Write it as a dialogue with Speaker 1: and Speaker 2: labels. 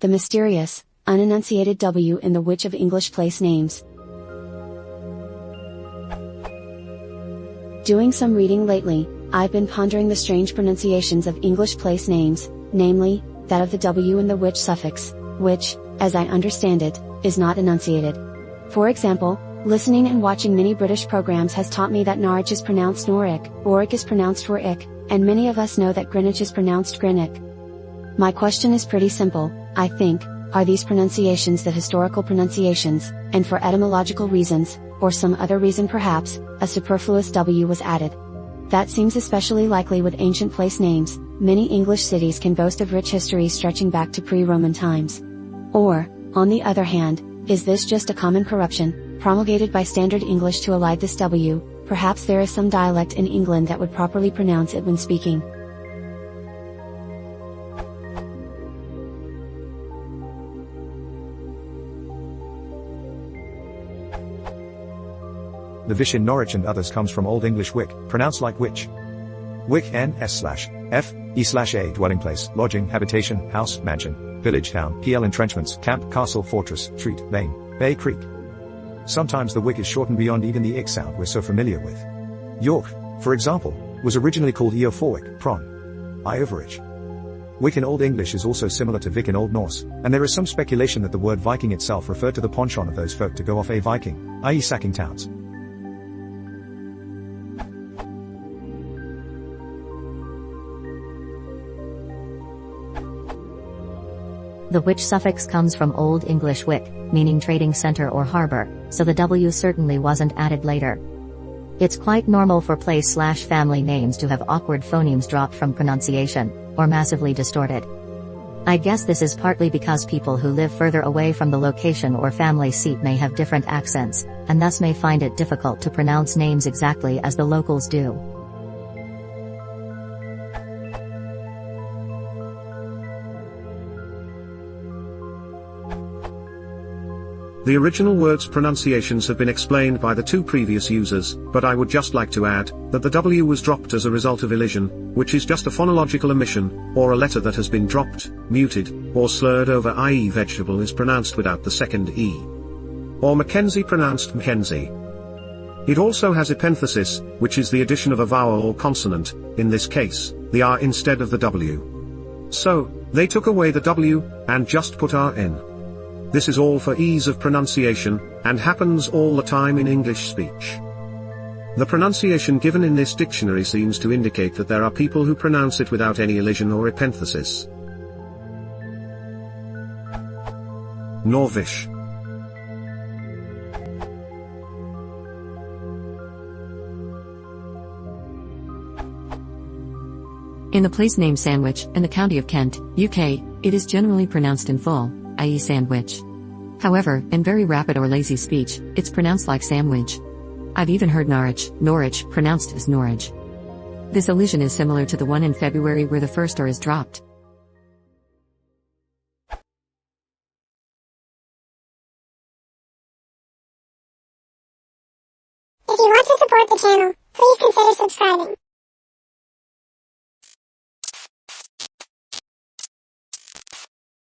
Speaker 1: the mysterious, unenunciated W in the Wich of English place names. Doing some reading lately, I've been pondering the strange pronunciations of English place names, namely, that of the W in the Wich suffix, which, as I understand it, is not enunciated. For example, listening and watching many British programs has taught me that Norwich is pronounced Norwich, Warwick is pronounced Warwick, and many of us know that Greenwich is pronounced Greenwich. My question is pretty simple, I think: are these pronunciations the historical pronunciations, and for etymological reasons, or some other reason perhaps, a superfluous W was added? That seems especially likely with ancient place names. Many English cities can boast of rich histories stretching back to pre-Roman times. Or, on the other hand, is this just a common corruption, promulgated by standard English to elide this W? Perhaps there is some dialect in England that would properly pronounce it when speaking.
Speaker 2: The Vish in Norwich and others comes from Old English Wick, pronounced like witch. Wick n/f/e/a dwelling place, lodging, habitation, house, mansion, village, town, pl entrenchments, camp, castle, fortress, street, lane, bay, creek. Sometimes the wick is shortened beyond even the ick sound we're so familiar with. York, for example, was originally called Eoforwick, pron. I overich. Wick in Old English is also similar to Vic in Old Norse, and there is some speculation that the word Viking itself referred to the penchant of those folk to go off a Viking, i.e. sacking towns.
Speaker 3: The Wich suffix comes from Old English wick, meaning trading center or harbor, so the W certainly wasn't added later. It's quite normal for place/family names to have awkward phonemes dropped from pronunciation, or massively distorted. I guess this is partly because people who live further away from the location or family seat may have different accents, and thus may find it difficult to pronounce names exactly as the locals do.
Speaker 4: The original word's pronunciations have been explained by the two previous users, but I would just like to add that the W was dropped as a result of elision, which is just a phonological omission, or a letter that has been dropped, muted, or slurred over, i.e. vegetable is pronounced without the second E. Or Mackenzie pronounced Mackenzie. It also has epenthesis, which is the addition of a vowel or consonant, in this case, the R instead of the W. So, they took away the W, and just put R in. This is all for ease of pronunciation, and happens all the time in English speech. The pronunciation given in this dictionary seems to indicate that there are people who pronounce it without any elision or epenthesis. Norwich.
Speaker 5: In the place name Sandwich, in the county of Kent, UK, it is generally pronounced in full, i.e. sandwich. However, in very rapid or lazy speech, it's pronounced like sandwich. I've even heard Norwich, pronounced as Norwich. This elision is similar to the one in February where the first R is dropped.
Speaker 6: If you want to support the channel, please consider subscribing.